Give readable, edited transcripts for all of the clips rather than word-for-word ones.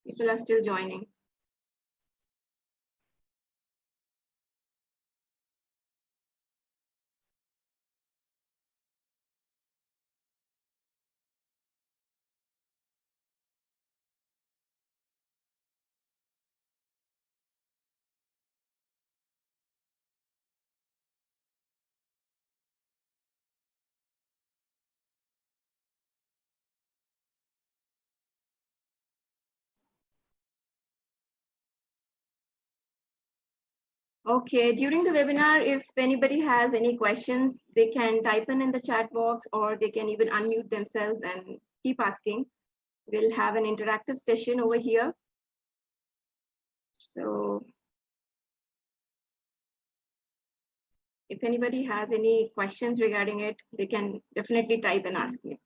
People are still joining. Okay, during the webinar, if anybody has any questions, they can type in the chat box, or they can even unmute themselves and keep asking. We'll have an interactive session over here. So if anybody has any questions regarding it, they can definitely type and ask me.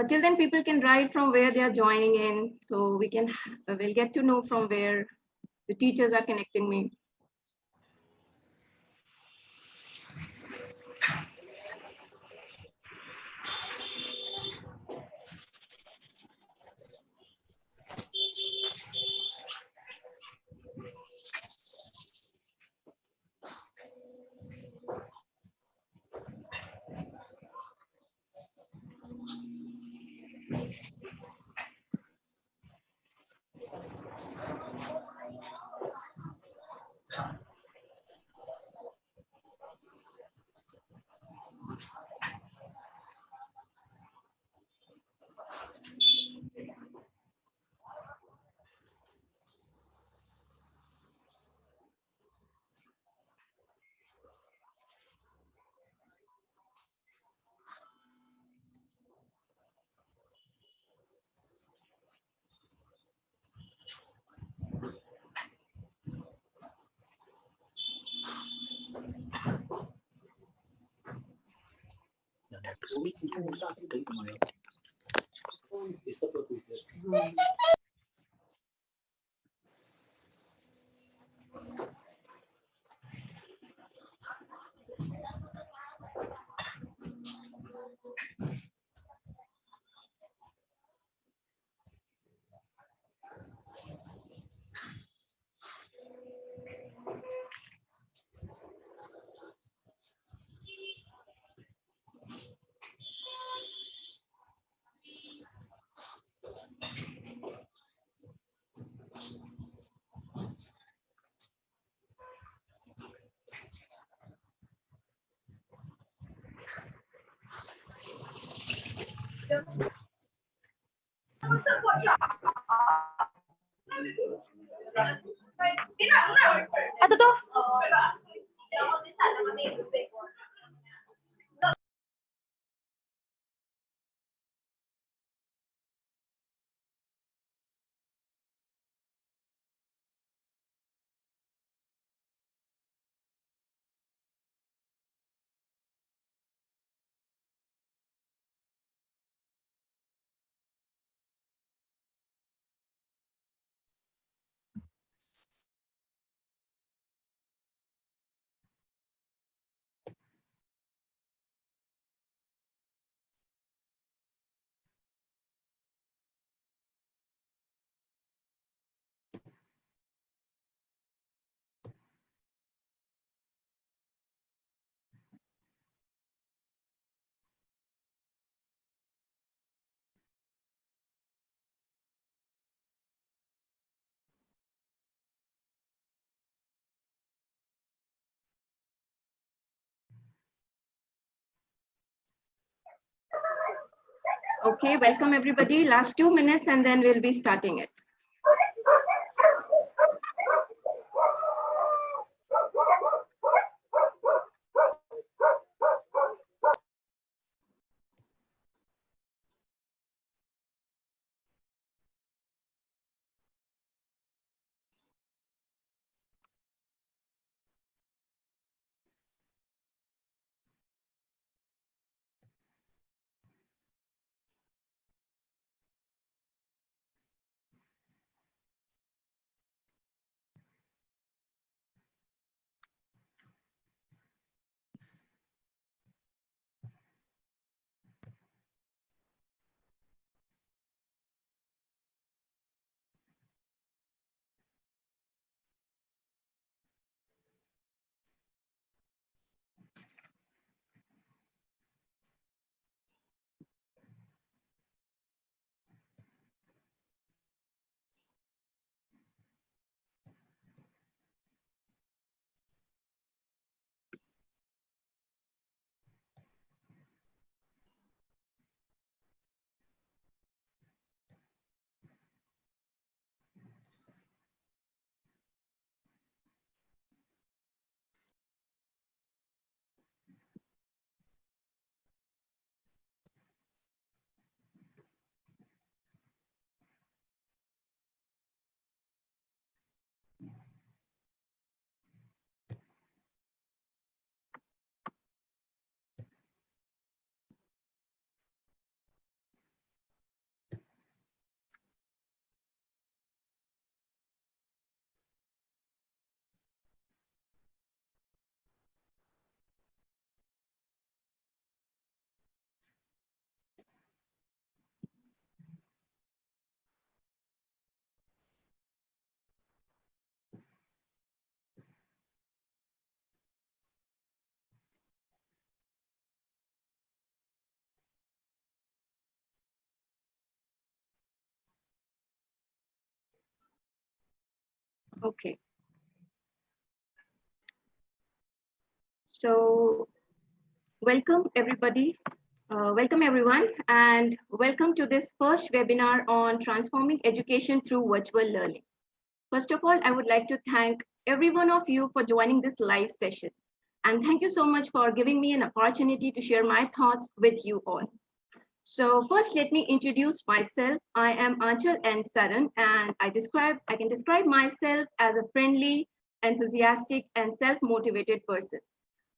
Till then, people can write from where they are joining in, so we'll get to know from where the teachers are connecting me. Ano to? Okay, welcome everybody. Last 2 minutes and then we'll be starting it. Okay. So welcome everybody. Welcome everyone and welcome to this first webinar on transforming education through virtual learning. First of all, I would like to thank every one of you for joining this live session. And thank you so much for giving me an opportunity to share my thoughts with you all. So first, let me introduce myself. I am Aanchal N. Saran, and I can describe myself as a friendly, enthusiastic, and self-motivated person.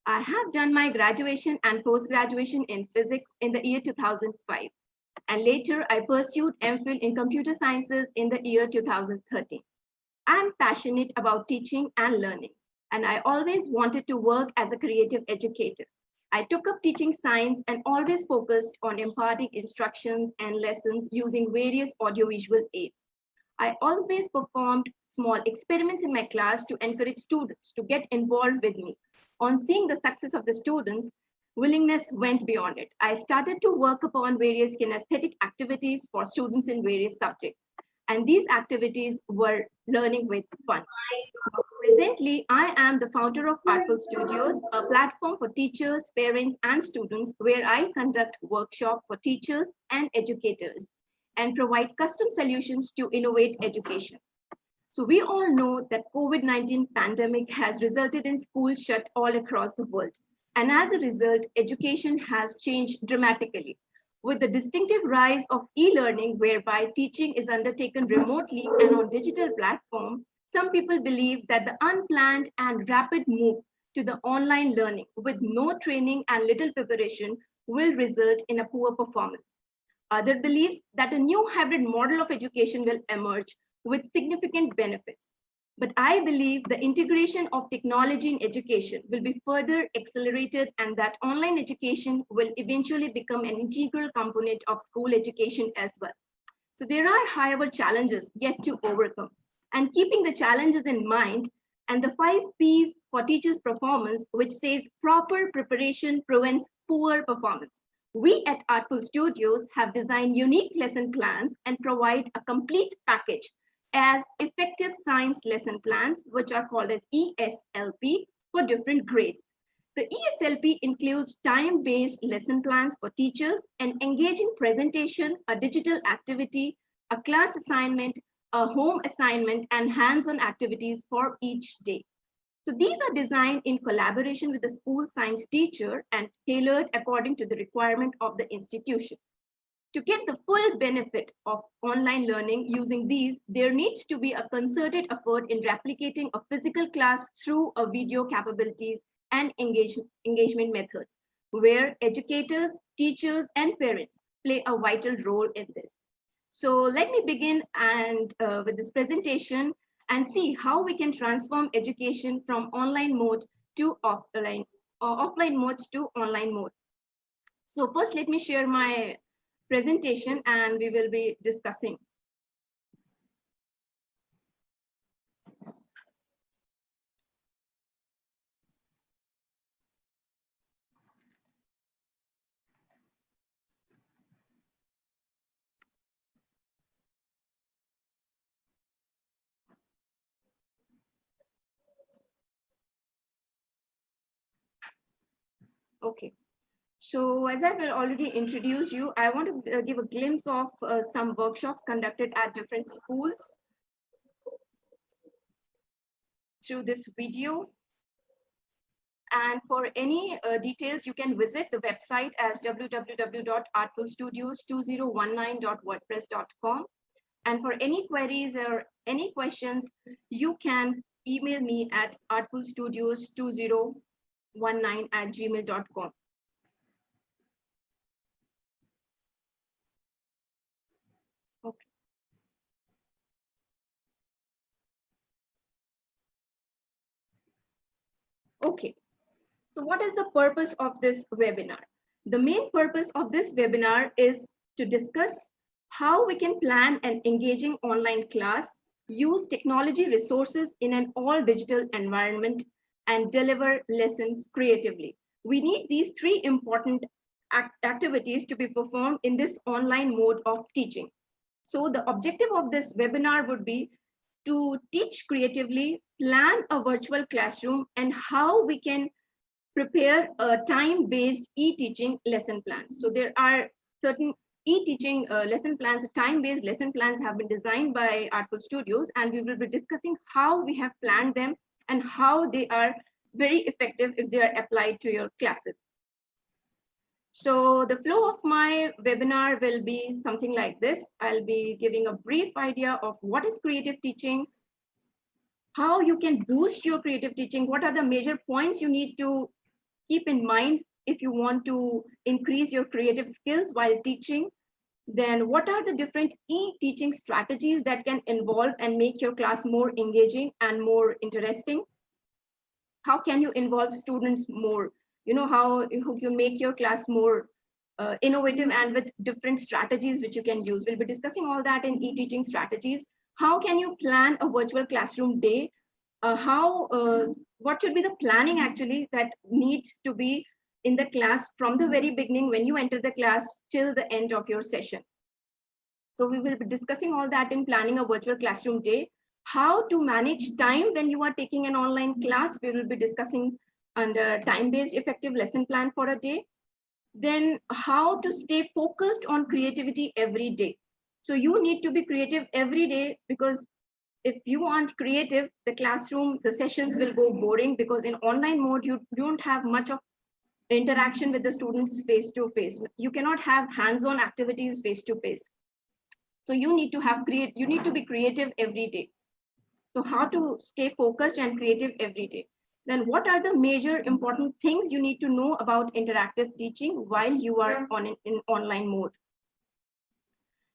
I have done my graduation and post-graduation in physics in the year 2005. And later, I pursued MPhil in computer sciences in the year 2013. I'm passionate about teaching and learning, and I always wanted to work as a creative educator. I took up teaching science and always focused on imparting instructions and lessons using various audiovisual aids. I always performed small experiments in my class to encourage students to get involved with me. On seeing the success of the students, willingness went beyond it. I started to work upon various kinesthetic activities for students in various subjects. And these activities were learning with fun. Presently, I am the founder of Artful Studios, a platform for teachers, parents, and students where I conduct workshops for teachers and educators and provide custom solutions to innovate education. So we all know that COVID-19 pandemic has resulted in schools shut all across the world. And as a result, education has changed dramatically. With the distinctive rise of e-learning, whereby teaching is undertaken remotely and on digital platform, some people believe that the unplanned and rapid move to the online learning with no training and little preparation will result in a poor performance. Other believes that a new hybrid model of education will emerge with significant benefits. But I believe the integration of technology in education will be further accelerated and that online education will eventually become an integral component of school education as well. So there are, however, challenges yet to overcome. And keeping the challenges in mind, and the 5 Ps for teachers' performance, which says proper preparation prevents poor performance. We at Artful Studios have designed unique lesson plans and provide a complete package as effective science lesson plans, which are called as ESLP for different grades. The ESLP includes time-based lesson plans for teachers, an engaging presentation, a digital activity, a class assignment, a home assignment, and hands-on activities for each day. So these are designed in collaboration with the school science teacher and tailored according to the requirement of the institution. To get the full benefit of online learning using these, there needs to be a concerted effort in replicating a physical class through a video capabilities and engagement methods, where educators, teachers, and parents play a vital role in this. So let me begin with this presentation and see how we can transform education from online mode to offline mode to online mode. So first, let me share my presentation and we will be discussing. Okay. So as I will already introduce you, I want to give a glimpse of some workshops conducted at different schools through this video. And for any details, you can visit the website as www.artfulstudios2019.wordpress.com. And for any queries or any questions, you can email me at artfulstudios2019@gmail.com. Okay. Okay. So what is the purpose of this webinar? The main purpose of this webinar is to discuss how we can plan an engaging online class, use technology resources in an all digital environment, and deliver lessons creatively. We need these three important activities to be performed in this online mode of teaching. So the objective of this webinar would be to teach creatively, plan a virtual classroom, and how we can prepare a time-based e-teaching lesson plans. So there are certain e-teaching lesson plans, time-based lesson plans have been designed by Artful Studios, and we will be discussing how we have planned them and how they are very effective if they are applied to your classes. So the flow of my webinar will be something like this. I'll be giving a brief idea of what is creative teaching, how you can boost your creative teaching, what are the major points you need to keep in mind if you want to increase your creative skills while teaching. Then what are the different e-teaching strategies that can involve and make your class more engaging and more interesting? How can you involve students more? You know, how you make your class more innovative and with different strategies which you can use. We'll be discussing all that in e-teaching strategies. How can you plan a virtual classroom day? What should be the planning actually that needs to be in the class from the very beginning when you enter the class till the end of your session? So we will be discussing all that in planning a virtual classroom day. How to manage time when you are taking an online class, we will be discussing under time-based effective lesson plan for a day. Then how to stay focused on creativity every day. So you need to be creative every day, because if you aren't creative, the classroom, the sessions will go boring, because in online mode, you don't have much of interaction with the students face to face. You cannot have hands-on activities face to face. So you need to be creative every day. So how to stay focused and creative every day? Then what are the major important things you need to know about interactive teaching while you are in online mode?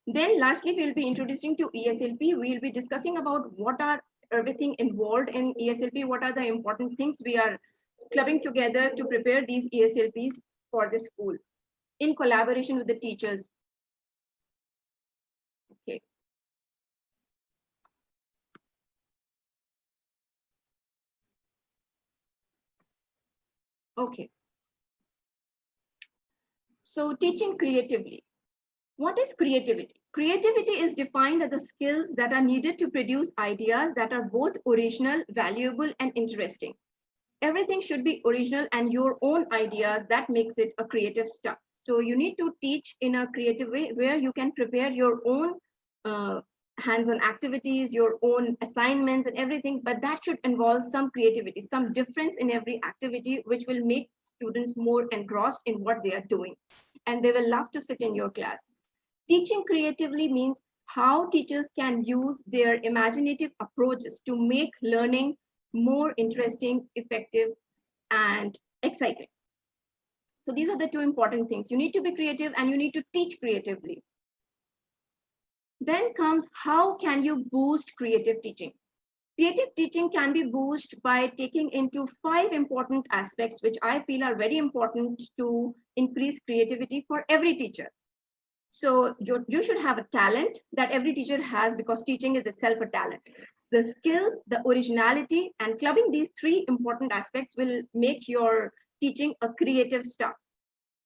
Then lastly, we'll be introducing to ESLP. We'll be discussing about what are everything involved in ESLP, what are the important things we are clubbing together to prepare these ESLPs for the school in collaboration with the teachers. Okay. Okay. So teaching creatively. What is creativity? Creativity is defined as the skills that are needed to produce ideas that are both original, valuable, and interesting. everything should be original and your own ideas. That makes it a creative stuff. So you need to teach in a creative way where you can prepare your own hands-on activities, your own assignments and everything, but that should involve some creativity, some difference in every activity, which will make students more engrossed in what they are doing. And they will love to sit in your class. Teaching creatively means how teachers can use their imaginative approaches to make learning more interesting, effective, and exciting. So these are the two important things. You need to be creative and you need to teach creatively. Then comes, how can you boost creative teaching? Creative teaching can be boosted by taking into 5 important aspects, which I feel are very important to increase creativity for every teacher. So you should have a talent that every teacher has, because teaching is itself a talent. The skills, the originality, and clubbing these 3 important aspects will make your teaching a creative stuff.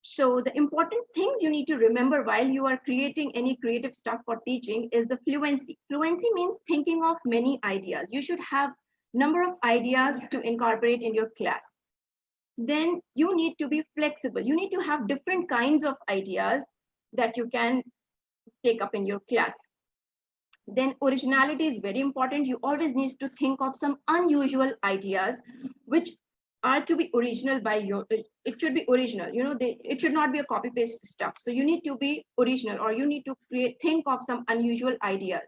So the important things you need to remember while you are creating any creative stuff for teaching is the fluency. Fluency means thinking of many ideas. You should have number of ideas to incorporate in your class. Then you need to be flexible. You need to have different kinds of ideas that you can take up in your class. Then originality is very important. You always need to think of some unusual ideas which are to be original by your, it should be original, it should not be a copy paste stuff. So you need to be original, or you need to think of some unusual ideas.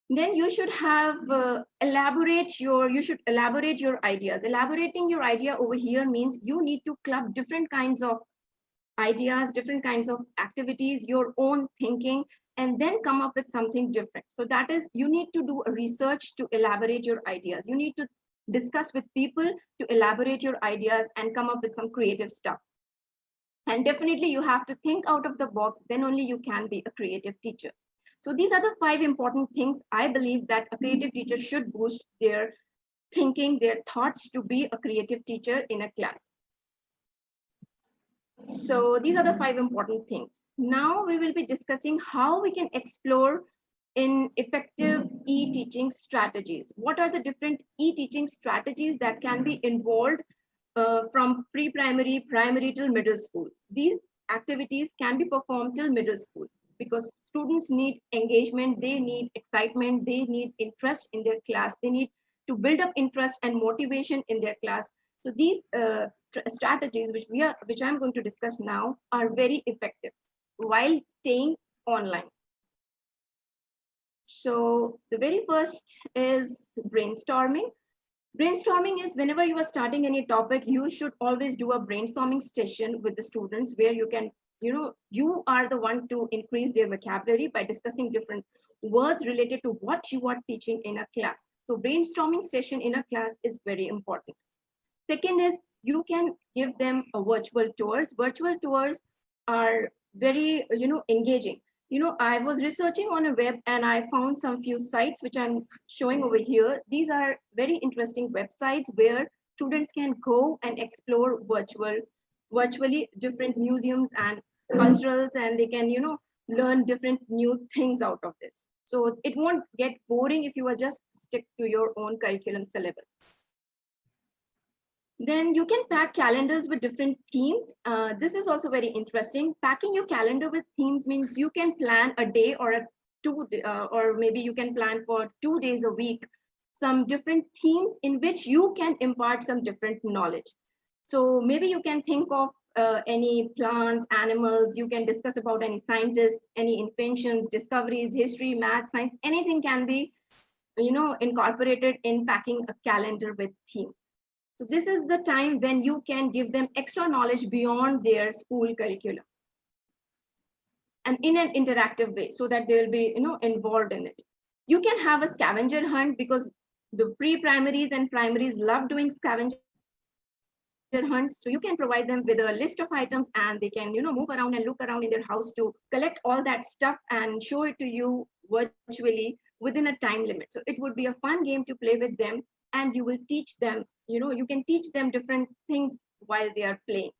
Then you should have you should elaborate your ideas. Elaborating your idea over here means you need to club different kinds of ideas, different kinds of activities, your own thinking, and then come up with something different. So that is, you need to do a research to elaborate your ideas. You need to discuss with people to elaborate your ideas and come up with some creative stuff. And definitely you have to think out of the box, then only you can be a creative teacher. So these are the 5 important things I believe that a creative teacher should boost their thinking, their thoughts to be a creative teacher in a class. So these are the 5 important things. Now we will be discussing how we can explore in effective e-teaching strategies. What are the different e-teaching strategies that can be involved from pre-primary, primary till middle school? These activities can be performed till middle school because students need engagement, they need excitement, they need interest in their class, they need to build up interest and motivation in their class. So these strategies which I'm going to discuss now are very effective while staying online. So the very first is brainstorming. Brainstorming is whenever you are starting any topic, you should always do a brainstorming session with the students where you can, you are the one to increase their vocabulary by discussing different words related to what you are teaching in a class. So brainstorming session in a class is very important. Second is you can give them a virtual tours. Virtual tours are very, engaging. I was researching on a web and I found some few sites which I'm showing over here. These are very interesting websites where students can go and explore virtually different museums and culturals, and they can, learn different new things out of this. So it won't get boring if you are just stick to your own curriculum syllabus. Then you can pack calendars with different themes. This is also very interesting. Packing your calendar with themes means you can plan a day or or maybe you can plan for 2 days a week, some different themes in which you can impart some different knowledge. So maybe you can think of any plant, animals, you can discuss about any scientists, any inventions, discoveries, history, math, science, anything can be, incorporated in packing a calendar with theme. So this is the time when you can give them extra knowledge beyond their school curriculum and in an interactive way so that they will be, involved in it. You can have a scavenger hunt because the pre-primaries and primaries love doing scavenger hunts. So you can provide them with a list of items and they can, move around and look around in their house to collect all that stuff and show it to you virtually within a time limit. So it would be a fun game to play with them, and you will teach them, you can teach them different things while they are playing.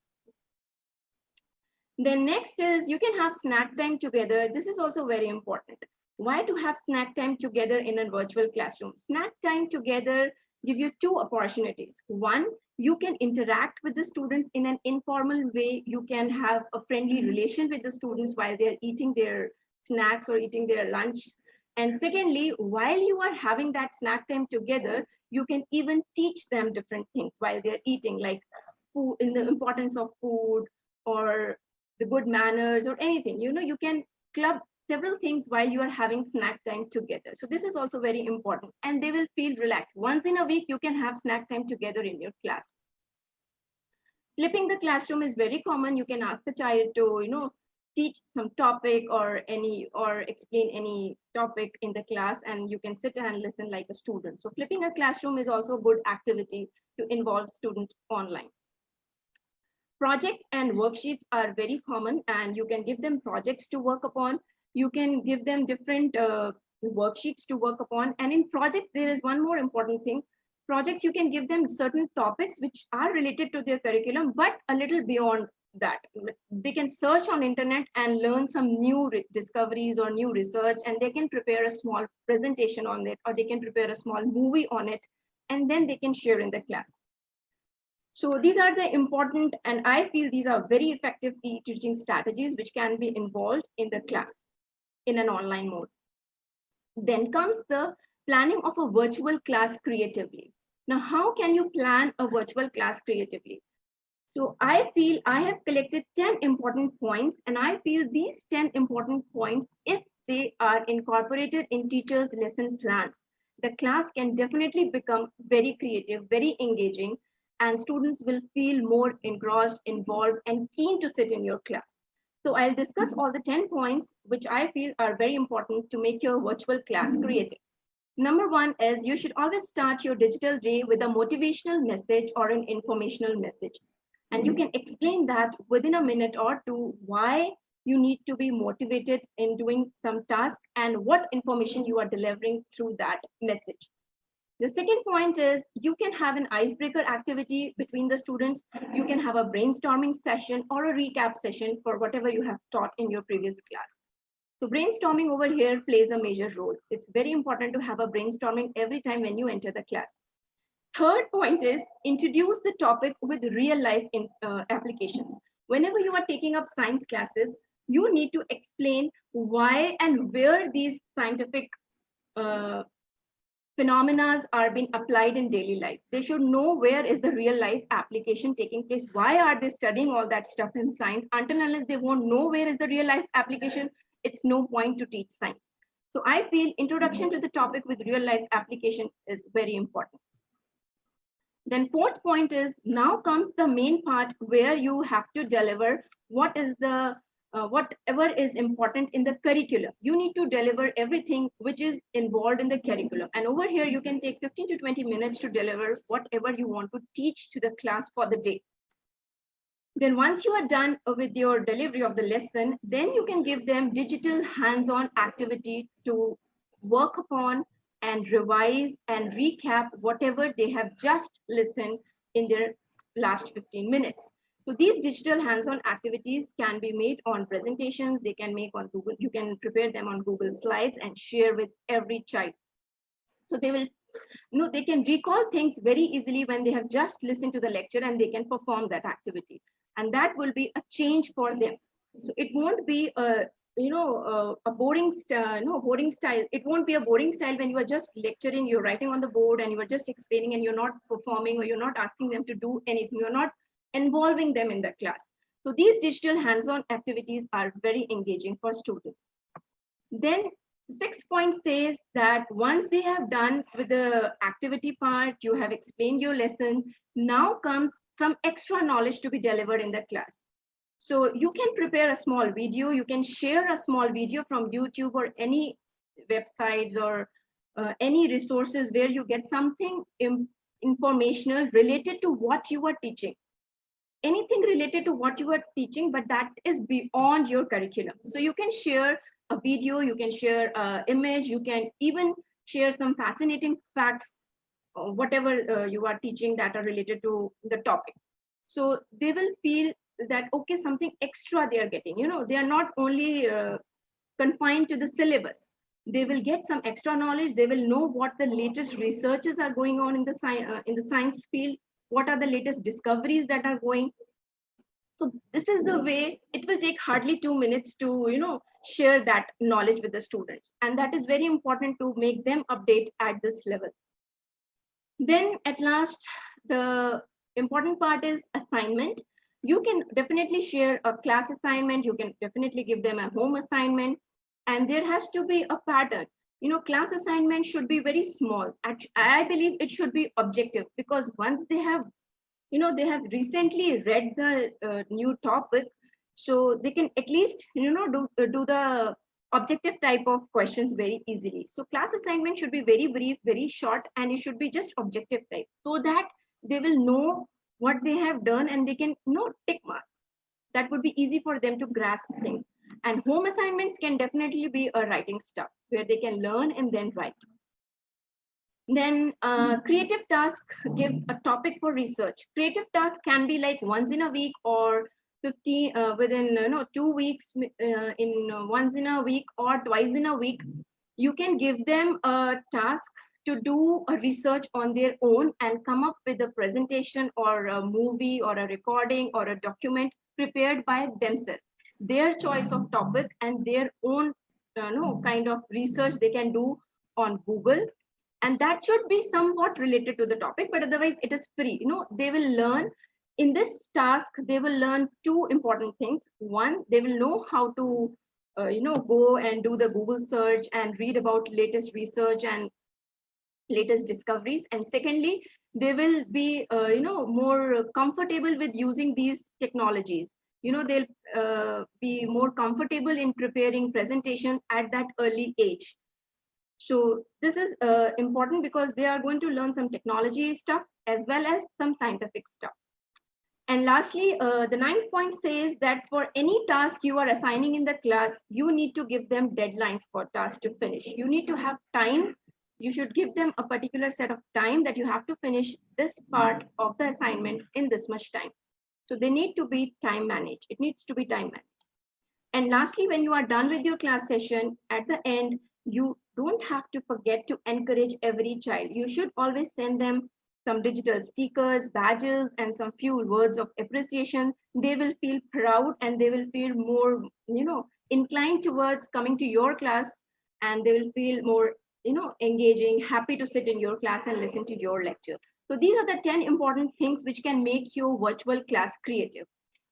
Then next is you can have snack time together. This is also very important. Why to have snack time together in a virtual classroom? Snack time together give you two opportunities. One, you can interact with the students in an informal way. You can have a friendly relation with the students while they're eating their snacks or eating their lunch. And secondly, while you are having that snack time together, you can even teach them different things while they're eating, like food, in the importance of food or the good manners or anything. You can club several things while you are having snack time together. So this is also very important, and they will feel relaxed. Once in a week, you can have snack time together in your class. Flipping the classroom is very common. You can ask the child to, teach some topic or explain any topic in the class, and you can sit and listen like a student. So flipping a classroom is also a good activity to involve students online. Projects and worksheets are very common, and you can give them projects to work upon. You can give them different worksheets to work upon. And in projects, there is one more important thing. Projects, you can give them certain topics which are related to their curriculum, but a little beyond that. They can search on internet and learn some new discoveries or new research, and they can prepare a small presentation on it, or they can prepare a small movie on it, and then they can share in the class. So these are the important, and I feel these are very effective teaching strategies which can be involved in the class in an online mode. Then comes the planning of a virtual class creatively. Now, how can you plan a virtual class creatively? So I feel I have collected 10 important points, and I feel these 10 important points, if they are incorporated in teachers' lesson plans, the class can definitely become very creative, very engaging, and students will feel more engrossed, involved, and keen to sit in your class. So I'll discuss all the 10 points which I feel are very important to make your virtual class creative. Number one is you should always start your digital day with a motivational message or an informational message. And you can explain that within a minute or two why you need to be motivated in doing some task and what information you are delivering through that message. The second point is you can have an icebreaker activity between the students. You can have a brainstorming session or a recap session for whatever you have taught in your previous class. So brainstorming over here plays a major role. It's very important to have a brainstorming every time when you enter the class. Third point is introduce the topic with real life applications. Whenever you are taking up science classes, you need to explain why and where these scientific phenomena are being applied in daily life. They should know where is the real life application taking place. Why are they studying all that stuff in science? Until unless they won't know where is the real life application, it's no point to teach science. So I feel introduction to the topic with real life application is very important. Then fourth point is now comes the main part where you have to deliver what is the whatever is important in the curriculum. You need to deliver everything which is involved in the curriculum. And over here, you can take 15 to 20 minutes to deliver whatever you want to teach to the class for the day. Then once you are done with your delivery of the lesson, then you can give them digital hands-on activity to work upon and revise and recap whatever they have just listened in their last 15 minutes. So these digital hands-on activities can be made on presentations, they can make on Google, you can prepare them on Google Slides and share with every child. So they can recall things very easily when they have just listened to the lecture, and they can perform that activity. And that will be a change for them. So it won't be a boring style. It won't be a boring style when you are just lecturing, you're writing on the board and you are just explaining and you're not performing, or you're not asking them to do anything. You're not involving them in the class. So these digital hands-on activities are very engaging for students. Then 6 point says that once they have done with the activity part, you have explained your lesson, now comes some extra knowledge to be delivered in the class. So you can prepare a small video, you can share a small video from YouTube or any websites or any resources where you get something informational related to what you are teaching. Anything related to what you are teaching, but that is beyond your curriculum. So you can share a video, you can share an image, you can even share some fascinating facts, whatever you are teaching that are related to the topic. So they will feel that, okay, something extra they are getting. They are not only confined to the syllabus. They will get some extra knowledge. They will know what the latest researches are going on in the science field, what are the latest discoveries that are going. So this is the way. It will take hardly 2 minutes to share that knowledge with the students, and that is very important to make them update at this level. Then at last, the important part is assignment. You can definitely share a class assignment. You can definitely give them a home assignment, and there has to be a pattern. Class assignment should be very small. I believe it should be objective, because once they have recently read the new topic, so they can at least do the objective type of questions very easily. So class assignment should be very brief, very short, and it should be just objective type, so that they will know what they have done and they can tick mark. That would be easy for them to grasp things. And home assignments can definitely be a writing stuff where they can learn and then write. Then creative task, give a topic for research. Creative task can be like once in a week, or 50 within 2 weeks, once in a week or twice in a week. You can give them a task to do a research on their own and come up with a presentation or a movie or a recording or a document prepared by themselves, their choice of topic and their own kind of research they can do on Google. And that should be somewhat related to the topic, but otherwise it is free. They will learn in this task. They will learn two important things. One, they will know how to go and do the Google search and read about latest research and latest discoveries. And secondly, they will be more comfortable with using these technologies. They'll be more comfortable in preparing presentations at that early age. So this is important, because they are going to learn some technology stuff as well as some scientific stuff. And lastly, the 9th point says that for any task you are assigning in the class, you need to give them deadlines for tasks to finish. You need to have time. You should give them a particular set of time that you have to finish this part of the assignment in this much time. So they need to be time managed. It needs to be time managed. And lastly, when you are done with your class session, at the end, you don't have to forget to encourage every child. You should always send them some digital stickers, badges, and some few words of appreciation. They will feel proud and they will feel more, inclined towards coming to your class, and they will feel more, engaging, happy to sit in your class and listen to your lecture. So these are the 10 important things which can make your virtual class creative.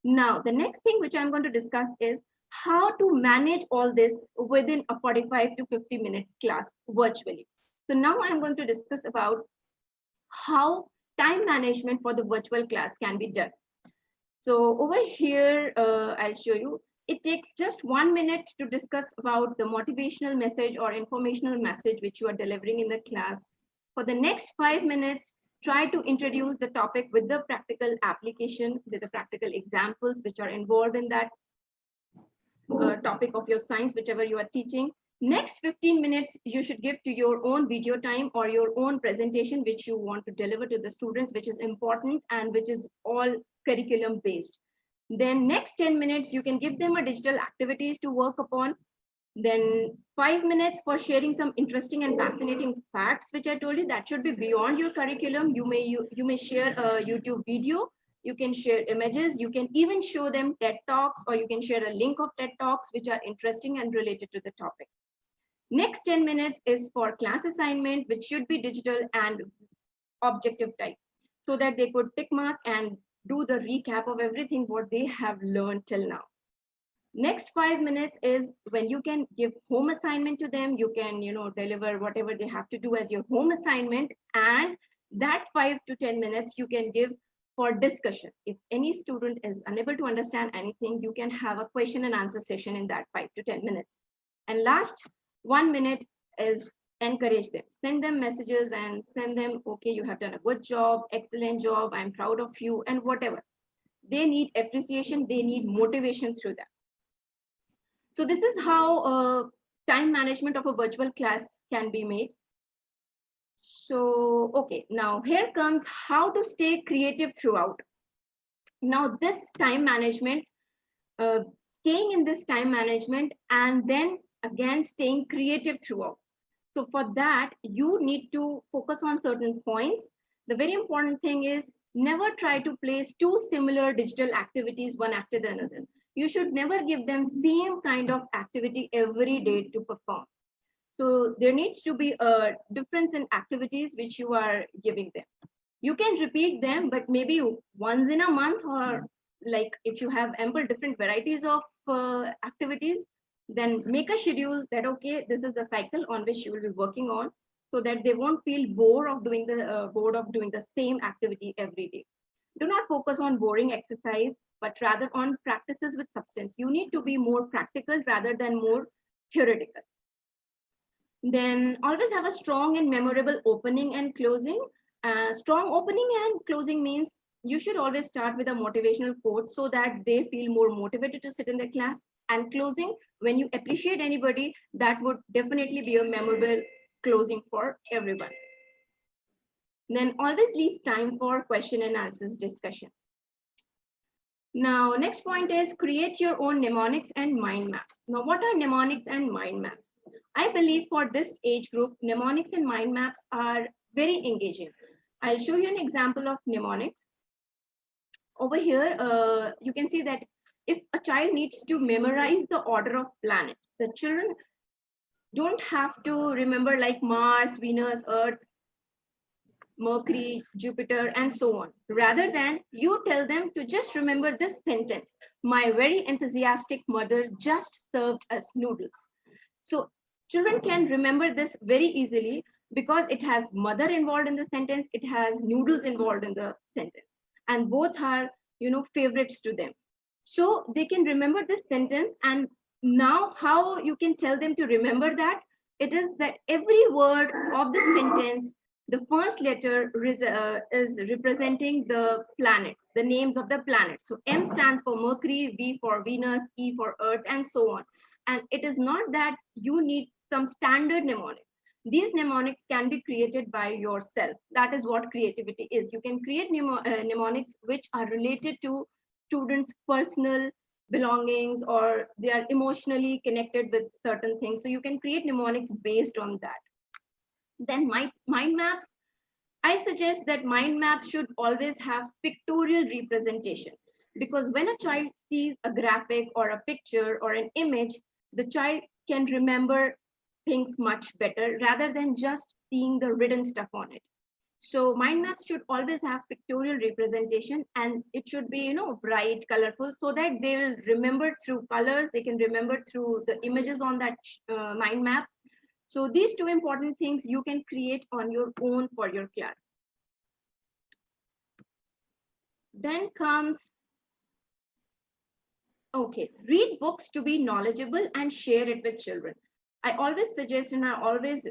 Now, the next thing which I'm going to discuss is how to manage all this within a 45 to 50 minutes class virtually. So now I'm going to discuss about how time management for the virtual class can be done. So over here, I'll show you. It takes just 1 minute to discuss about the motivational message or informational message which you are delivering in the class. For the next 5 minutes, try to introduce the topic with the practical application, with the practical examples which are involved in that topic of your science, whichever you are teaching. Next 15 minutes, you should give to your own video time or your own presentation, which you want to deliver to the students, which is important and which is all curriculum based. Then next 10 minutes, you can give them a digital activities to work upon. Then 5 minutes for sharing some interesting and fascinating facts, which I told you that should be beyond your curriculum. You may share a YouTube video. You can share images. You can even show them TED Talks, or you can share a link of TED Talks, which are interesting and related to the topic. Next 10 minutes is for class assignment, which should be digital and objective type, so that they could tick mark and do the recap of everything what they have learned till now. Next 5 minutes is when you can give home assignment to them. You can, deliver whatever they have to do as your home assignment. And that 5 to 10 minutes you can give for discussion. If any student is unable to understand anything, you can have a question and answer session in that 5 to 10 minutes. And last 1 minute is encourage them. Send them messages and send them, okay, you have done a good job, excellent job, I'm proud of you, and whatever. They need appreciation, they need motivation through that. So this is how time management of a virtual class can be made. So, okay, now here comes how to stay creative throughout. Now this time management, staying in this time management and then again, staying creative throughout. So for that, you need to focus on certain points. The very important thing is never try to place two similar digital activities one after the another. You should never give them same kind of activity every day to perform. So there needs to be a difference in activities which you are giving them. You can repeat them, but maybe once in a month, or like if you have ample different varieties of activities, then make a schedule that, okay, this is the cycle on which you will be working on, so that they won't feel bored of doing the same activity every day. Do not focus on boring exercise, but rather on practices with substance. You need to be more practical rather than more theoretical. Then always have a strong and memorable opening and closing. Strong opening and closing means you should always start with a motivational quote so that they feel more motivated to sit in the class. And closing, when you appreciate anybody, that would definitely be a memorable closing for everyone. Then always leave time for question and answers discussion. Now, next point is create your own mnemonics and mind maps. Now, what are mnemonics and mind maps? I believe for this age group, mnemonics and mind maps are very engaging. I'll show you an example of mnemonics. Over here, you can see that if a child needs to memorize the order of planets, the children don't have to remember like Mars, Venus, Earth, Mercury, Jupiter, and so on. Rather than you tell them to just remember this sentence, my very enthusiastic mother just served us noodles. So children can remember this very easily because it has mother involved in the sentence, it has noodles involved in the sentence, and both are, favorites to them. So they can remember this sentence. And now how you can tell them to remember that? It is that every word of the sentence, the first letter is representing the planets, the names of the planets. So M stands for Mercury, V for Venus, E for Earth, and so on. And it is not that you need some standard mnemonics. These mnemonics can be created by yourself. That is what creativity is. You can create mnemonics which are related to students' personal belongings, or they are emotionally connected with certain things. So you can create mnemonics based on that. Then mind maps. I suggest that mind maps should always have pictorial representation, because when a child sees a graphic or a picture or an image, the child can remember things much better rather than just seeing the written stuff on it. So mind maps should always have pictorial representation, and it should be, bright, colorful, so that they will remember through colors. They can remember through the images on that mind map. So these two important things you can create on your own for your class. Then comes, okay, read books to be knowledgeable and share it with children. I always suggest and I always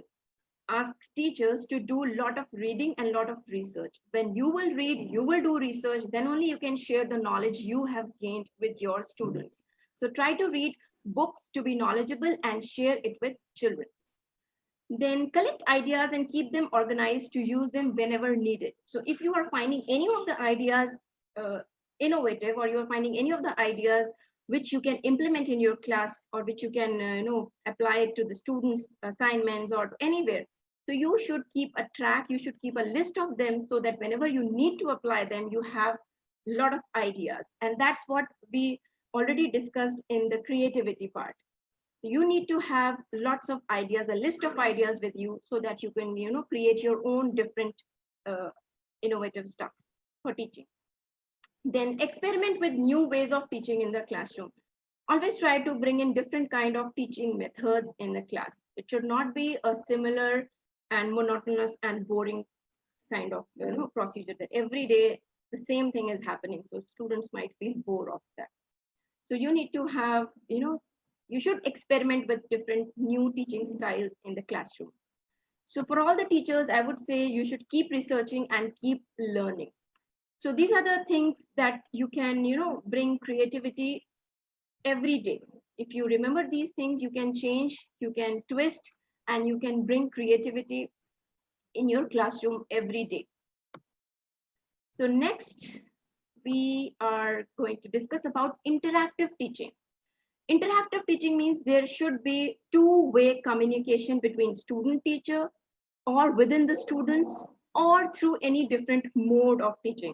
ask teachers to do a lot of reading and a lot of research. When you will read, you will do research, then only you can share the knowledge you have gained with your students. So try to read books to be knowledgeable and share it with children. Then collect ideas and keep them organized to use them whenever needed. So if you are finding any of the ideas innovative, or you are finding any of the ideas which you can implement in your class, or which you can apply it to the students' assignments or anywhere, so you should keep a track, you should keep a list of them, so that whenever you need to apply them, you have a lot of ideas. And that's what we already discussed in the creativity part. You need to have lots of ideas, a list of ideas with you, so that you can create your own different innovative stuff for teaching. Then experiment with new ways of teaching in the classroom. Always try to bring in different kind of teaching methods in the class. It should not be a similar and monotonous and boring kind of procedure that every day the same thing is happening, so students might feel bored of that. So you need to have, you should experiment with different new teaching styles in the classroom. So for all the teachers, I would say you should keep researching and keep learning. So these are the things that you can, bring creativity every day. If you remember these things, you can change, you can twist, and you can bring creativity in your classroom every day. So next, we are going to discuss about interactive teaching. Interactive teaching means there should be two-way communication between student teacher or within the students or through any different mode of teaching.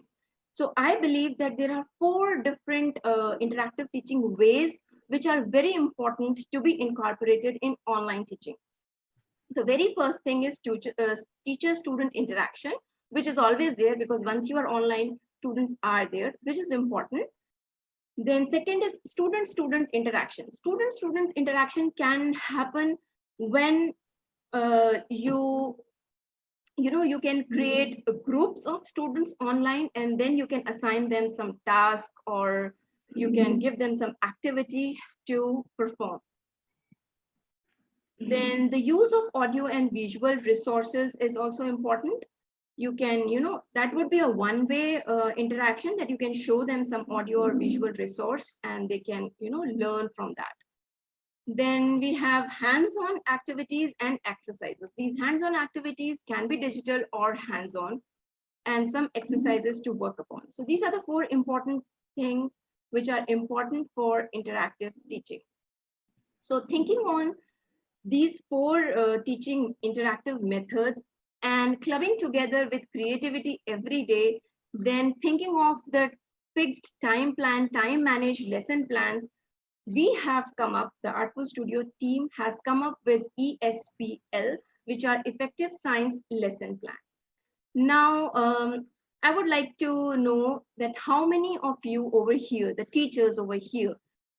So I believe that there are four different interactive teaching ways which are very important to be incorporated in online teaching. The very first thing is teacher-student interaction, which is always there because once you are online, students are there, which is important. Then second is student-student interaction. Student-student interaction can happen when you can create groups of students online, and then you can assign them some task, or you can give them some activity to perform. Then the use of audio and visual resources is also important. You can, that would be a one-way interaction, that you can show them some audio or visual resource and they can, learn from that. Then we have hands-on activities and exercises. These hands-on activities can be digital or hands-on, and some exercises to work upon. So these are the four important things which are important for interactive teaching. So thinking on these four teaching interactive methods and clubbing together with creativity every day, then thinking of the fixed time plan, time managed lesson plans, we have come up, the Artful Studio team has come up with ESPL, which are Effective Science Lesson Plans. Now, I would like to know that how many of you over here, the teachers over here,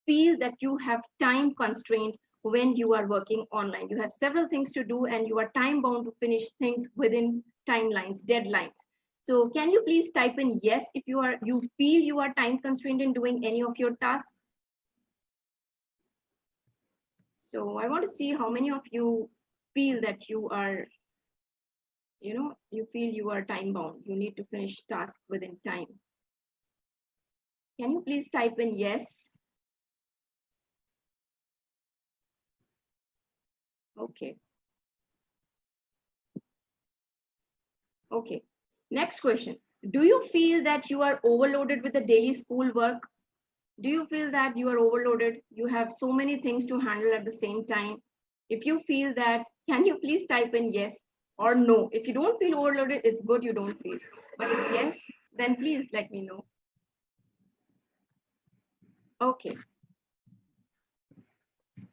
feel that you have time constraint when you are working online. You have several things to do and you are time bound to finish things within timelines, deadlines. So can you please type in yes if you feel you are time constrained in doing any of your tasks? So I want to see how many of you feel that you are, you feel you are time bound. You need to finish tasks within time. Can you please type in yes? Okay. Okay. Next question. Do you feel that you are overloaded with the daily school work? Do you feel that you are overloaded? You have so many things to handle at the same time. If you feel that, can you please type in yes or no? If you don't feel overloaded, it's good you don't feel. But if yes, then please let me know. Okay.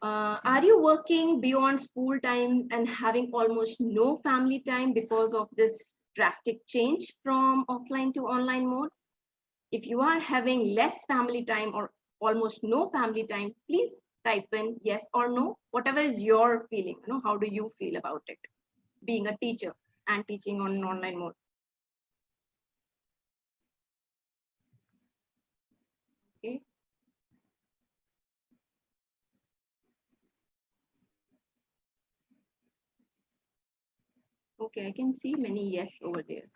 Are you working beyond school time and having almost no family time because of this drastic change from offline to online modes? If you are having less family time or almost no family time, please type in yes or no, whatever is your feeling. How do you feel about it, being a teacher and teaching on an online mode? Okay. Okay, I can see many yes over there.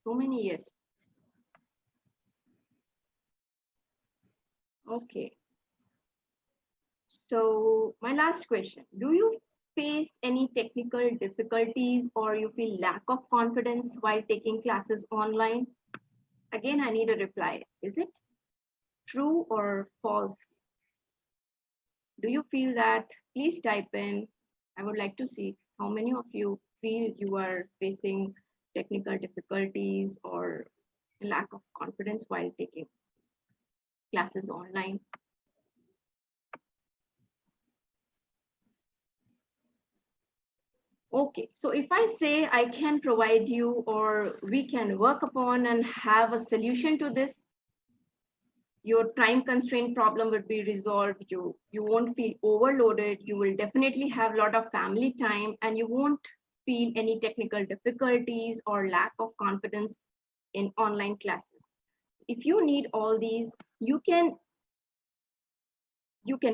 So many yes. Okay. So my last question, do you face any technical difficulties or you feel lack of confidence while taking classes online? Again, I need a reply. Is it true or false? Do you feel that? Please type in. I would like to see how many of you feel you are facing technical difficulties or lack of confidence while taking classes online. Okay, so if I say I can provide you or we can work upon and have a solution to this, your time constraint problem would be resolved. You won't feel overloaded. You will definitely have a lot of family time and you won't feel any technical difficulties or lack of confidence in online classes. If you need all these, you can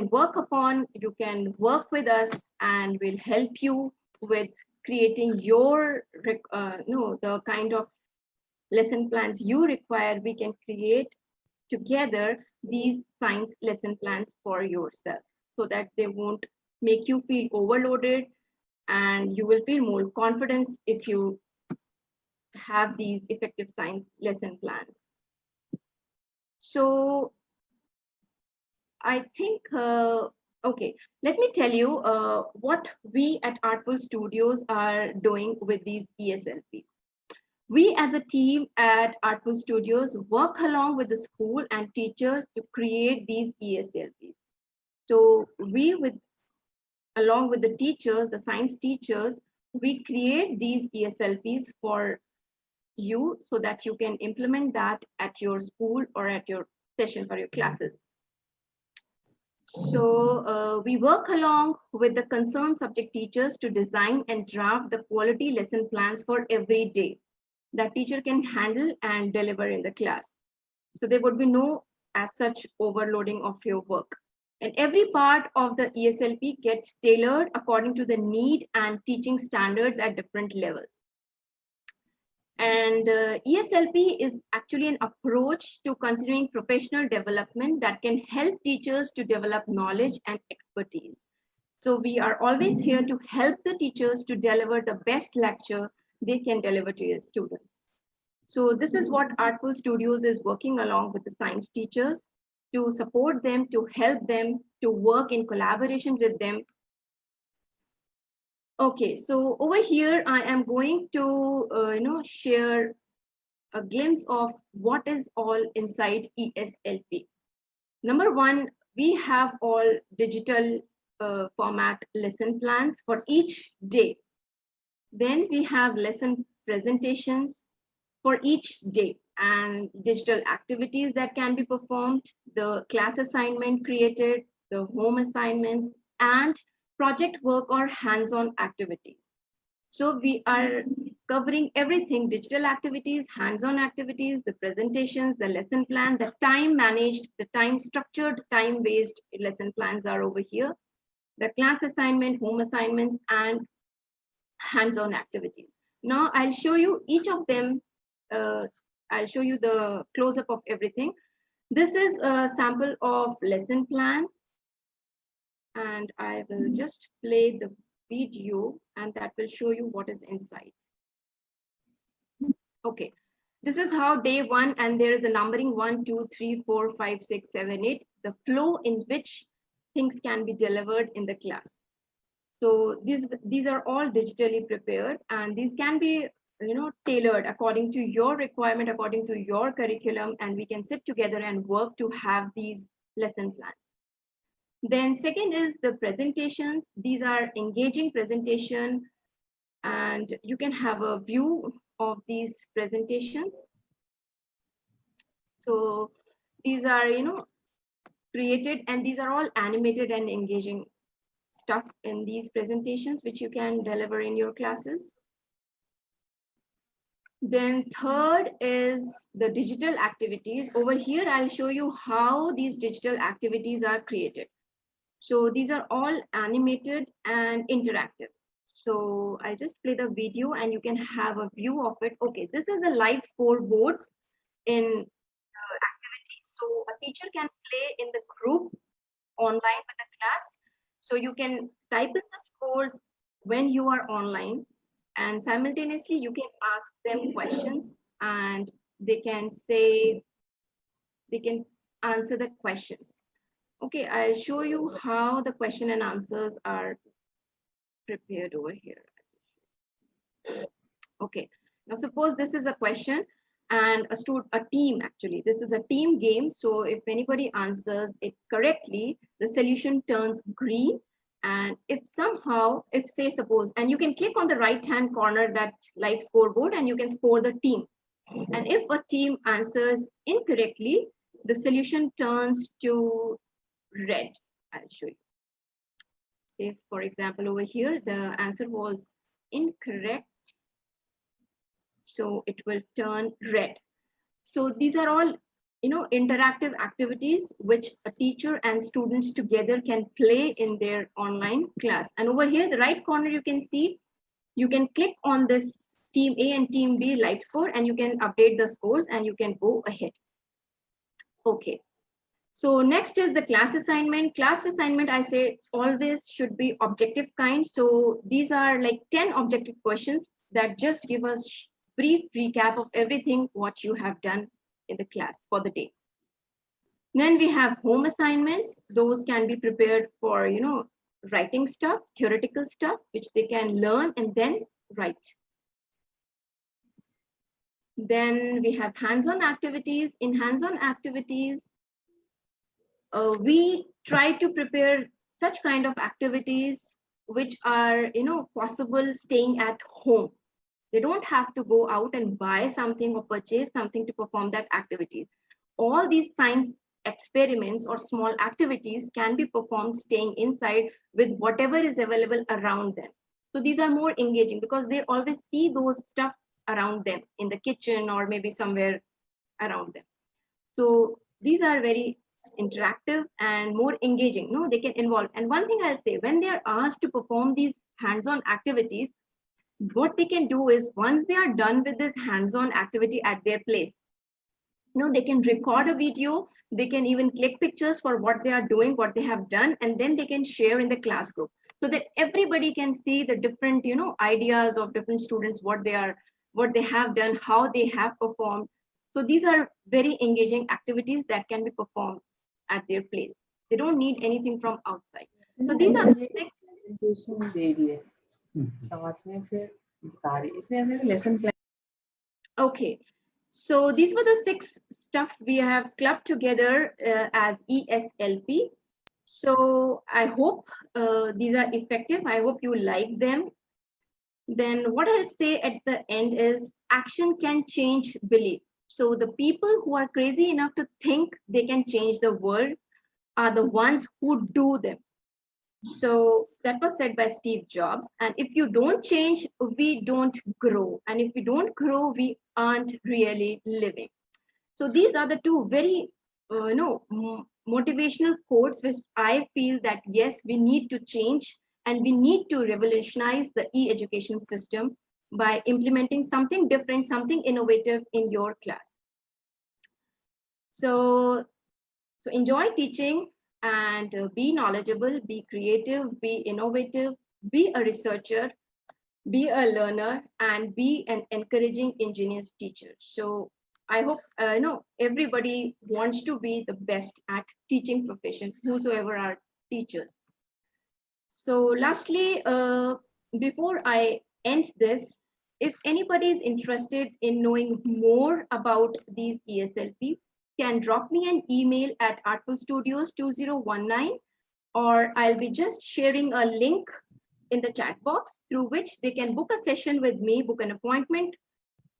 work with us and we'll help you with creating your the kind of lesson plans you require. We can create together these science lesson plans for yourself so that they won't make you feel overloaded and you will feel more confidence if you have these effective science lesson plans. So I think, okay, let me tell you what we at Artful Studios are doing with these ESLPs. We as a team at Artful Studios work along with the school and teachers to create these ESLPs. So along with the teachers, the science teachers, we create these ESLPs for you so that you can implement that at your school or at your sessions or your classes. So we work along with the concerned subject teachers to design and draft the quality lesson plans for every day that teacher can handle and deliver in the class. So there would be no as such overloading of your work. And every part of the ESLP gets tailored according to the need and teaching standards at different levels. And ESLP is actually an approach to continuing professional development that can help teachers to develop knowledge and expertise. So we are always here to help the teachers to deliver the best lecture they can deliver to your students. So this is what Artful Studios is working along with the science teachers to support them, to help them, to work in collaboration with them. Okay, so over here, I am going to share a glimpse of what is all inside ESLP. Number one, we have all digital format lesson plans for each day. Then we have lesson presentations for each day and digital activities that can be performed, the class assignment created, the home assignments, and project work or hands-on activities. So we are covering everything: digital activities, hands-on activities, the presentations, the lesson plan, the time managed, the time structured, time-based lesson plans are over here, the class assignment, home assignments, and hands-on activities. Now I'll show you each of them. I'll show you the close-up of everything. This is a sample of lesson plan, and I will just play the video, and that will show you what is inside. Okay, this is how day one, and there is a numbering 1, 2, 3, 4, 5, 6, 7, 8, the flow in which things can be delivered in the class. So these are all digitally prepared, and these can be tailored according to your requirement, according to your curriculum, and we can sit together and work to have these lesson plans. Then second is the presentations. These are engaging presentation, and you can have a view of these presentations. So these are created, and these are all animated and engaging stuff in these presentations which you can deliver in your classes. Then third is the digital activities. Over here I'll show you how these digital activities are created. So these are all animated and interactive. So I'll just play the video and you can have a view of it. Okay, this is the live scoreboards in activities. So a teacher can play in the group online with the class. So you can type in the scores when you are online, and simultaneously you can ask them questions and they can answer the questions. Okay, I'll show you how the question and answers are prepared over here. Okay, now suppose this is a question and a team, actually. This is a team game. So if anybody answers it correctly, the solution turns green. And if say suppose, and you can click on the right-hand corner, that live scoreboard, and you can score the team. And if a team answers incorrectly, the solution turns to red. I'll show you. Say, for example, over here, the answer was incorrect. So it will turn red. So these are all interactive activities which a teacher and students together can play in their online class. And over here, the right corner, you can see, you can click on this team A and team B live score, and you can update the scores and you can go ahead. Okay. So next is the class assignment. Class assignment, I say, always should be objective kind. So these are like 10 objective questions that just give us brief recap of everything what you have done in the class for the day. Then we have home assignments. Those can be prepared for, writing stuff, theoretical stuff, which they can learn and then write. Then we have hands-on activities. In hands-on activities, we try to prepare such kind of activities which are, possible staying at home. They don't have to go out and buy something or purchase something to perform that activity. All these science experiments or small activities can be performed staying inside with whatever is available around them. So these are more engaging because they always see those stuff around them in the kitchen or maybe somewhere around them. So these are very interactive and more engaging. No, they can involve. And one thing I'll say, when they are asked to perform these hands-on activities, what they can do is once they are done with this hands-on activity at their place, they can record a video, they can even click pictures for what they are doing, what they have done, and then they can share in the class group so that everybody can see the different, ideas of different students, what they have done, how they have performed. So these are very engaging activities that can be performed at their place. They don't need anything from outside. So these are the 6 Okay, so these were the 6 stuff we have clubbed together as ESLP. So I hope these are effective. I hope you like them. Then what I'll say at the end is action can change belief. So the people who are crazy enough to think they can change the world are the ones who do them. So that was said by Steve Jobs. And if you don't change, we don't grow. And if we don't grow, we aren't really living. So these are the two very, motivational quotes which I feel that yes, we need to change and we need to revolutionize the e-education system by implementing something different, something innovative in your class. So enjoy teaching and be knowledgeable, be creative, be innovative, be a researcher, be a learner, and be an encouraging, ingenious teacher. So I hope everybody wants to be the best at teaching profession, whosoever are teachers. So lastly, before I end this, if anybody is interested in knowing more about these ESLP, can drop me an email at artfulstudios2019, or I'll be just sharing a link in the chat box through which they can book a session with me, book an appointment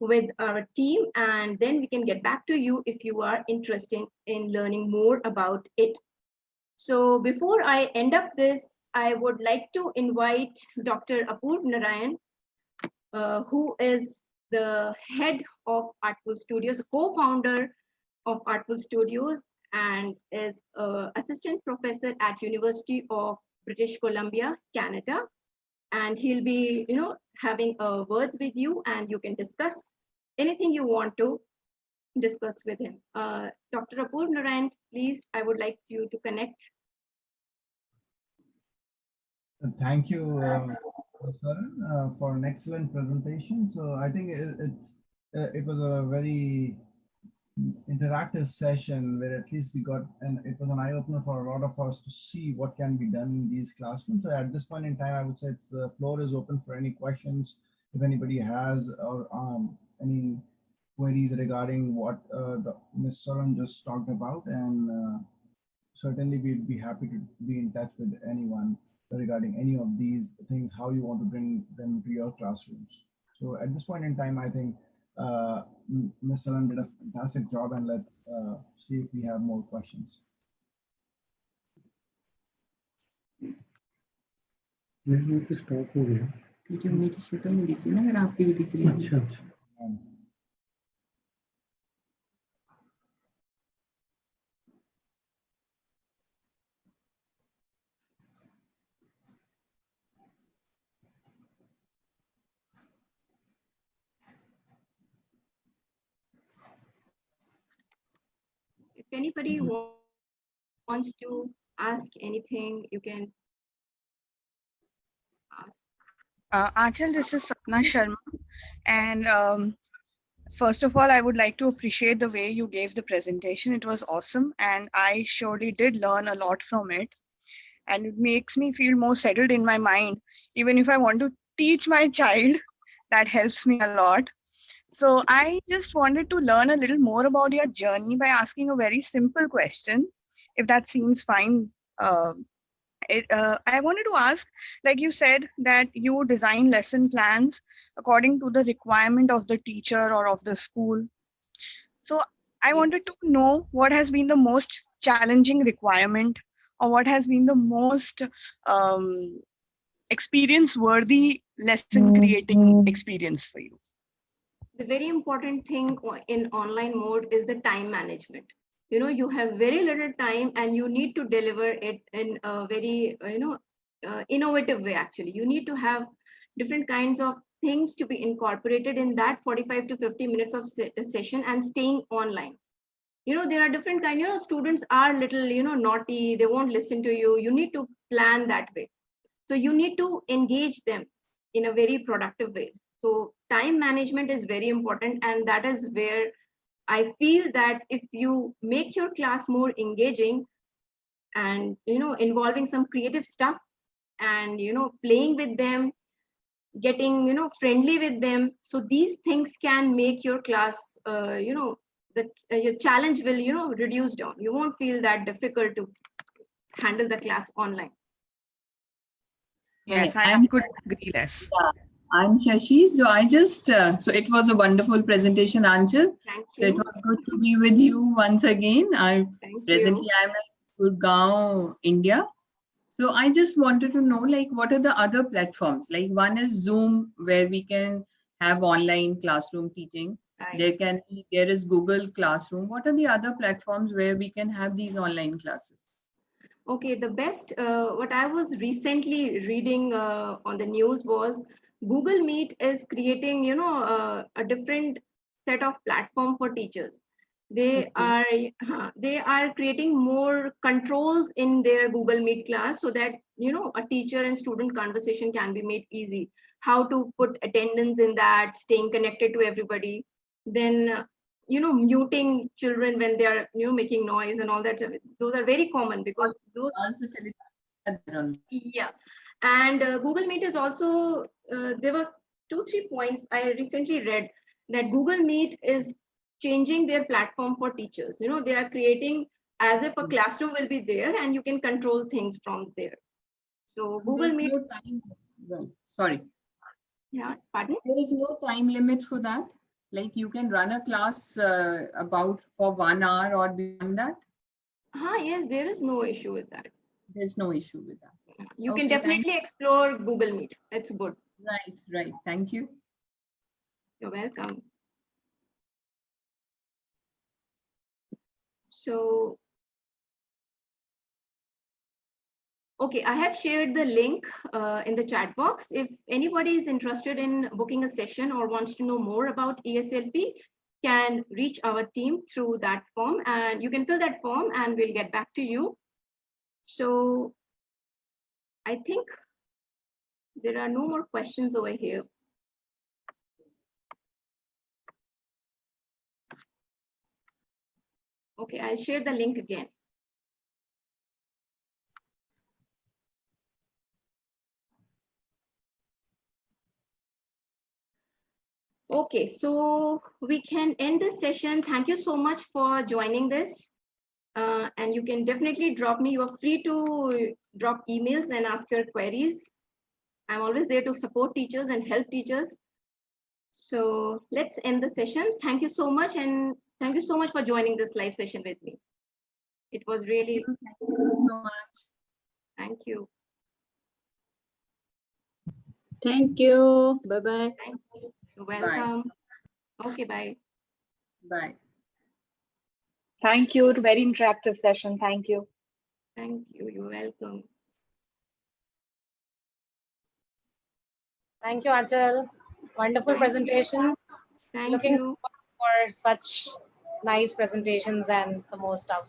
with our team, and then we can get back to you if you are interested in learning more about it. So before I end up this, I would like to invite Dr. Apoorv Narayan, who is the head of Artful Studios, co-founder of Artful Studios, and is assistant professor at University of British Columbia, Canada. And he'll be, having words with you, and you can discuss anything you want to discuss with him. Dr. Apoorv Narayan, please, I would like you to connect. Thank you, Saran, for an excellent presentation. So I think it was a very interactive session where at least we got, and it was an eye-opener for a lot of us to see what can be done in these classrooms. So at this point in time, I would say the floor is open for any questions if anybody has, or any queries regarding what Ms. Saran just talked about, and certainly we'd be happy to be in touch with anyone regarding any of these things, how you want to bring them to your classrooms. So at this point in time, I think Ms. Saran did a fantastic job, and let's see if we have more questions. Stop हो गया क्योंकि मेरी शक्ल नहीं दिख रही ना, अगर आपकी भी दिख रही है। अच्छा अच्छा If anybody wants to ask anything, you can ask. Achal, this is Sapna Sharma, and First of all, I would like to appreciate the way you gave the presentation. It was awesome, and I surely did learn a lot from it. And it makes me feel more settled in my mind. Even if I want to teach my child, that helps me a lot. So I just wanted to learn a little more about your journey by asking a very simple question, if that seems fine. I wanted to ask, like you said, that you design lesson plans according to the requirement of the teacher or of the school. So I wanted to know what has been the most challenging requirement, or what has been the most experience-worthy lesson creating experience for you. The very important thing in online mode is the time management. You know, you have very little time and you need to deliver it in a very, innovative way. Actually, you need to have different kinds of things to be incorporated in that 45 to 50 minutes of session and staying online. You know, there are different kind, you know, students are little, naughty, they won't listen to you. You need to plan that way. So you need to engage them in a very productive way. So time management is very important, and that is where I feel that if you make your class more engaging and, involving some creative stuff and, playing with them, getting, friendly with them, so these things can make your class, that your challenge will, reduce down. You won't feel that difficult to handle the class online. Yes, I could agree less. Yeah, I'm Shashi. So I just, so it was a wonderful presentation, Anchal. Thank So it you. was good to be with you once again. Thank Presently you. I'm at Gurgaon, India. So I just wanted to know, like, what are the other platforms? Like, one is Zoom, where we can have online classroom teaching. Right. There is Google Classroom. What are the other platforms where we can have these online classes? Okay, the best, what I was recently reading on the news was Google Meet is creating, a different set of platform for teachers. They Okay. they are creating more controls in their Google Meet class so that, a teacher and student conversation can be made easy. How to put attendance in that, staying connected to everybody. Then, muting children when they are, making noise and all that. Those are very common because those, All facilities are there on. yeah. And Google Meet is also, there were 2-3 points I recently read that Google Meet is changing their platform for teachers. You know, they are creating as if a classroom will be there and you can control things from there. So Google There's Meet, no time. Right. Sorry. yeah, pardon? There is no time limit for that. Like, you can run a class about for 1 hour or beyond that. Yes, there is no issue with that. There's no issue with that. You can Okay, thank definitely explore Google Meet. It's good. Right, right. Thank you. You're welcome. So, okay, I have shared the link in the chat box. If anybody is interested in booking a session or wants to know more about ESLP, can reach our team through that form, and you can fill that form and we'll get back to you. So I think there are no more questions over here. Okay, I'll share the link again. Okay, so we can end this session. Thank you so much for joining this. And you can definitely drop me. You are free to drop emails and ask your queries. I'm always there to support teachers and help teachers. So let's end the session. Thank you so much. And thank you so much for joining this live session with me. It was really. Thank you so much. Thank you. Thank you. Bye-bye. Thank you. You're welcome. Okay, bye. Bye. Thank you. Very interactive session. Thank you. Thank you. You're welcome. Thank you, Anchal. Wonderful presentation. Thank Looking you. for such nice presentations and some more stuff.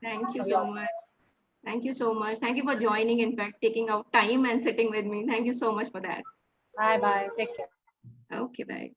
Thank you so much. Thank you so much. Thank you for joining. In fact, taking out time and sitting with me. Thank you so much for that. Bye-bye. Take care. Okay, bye.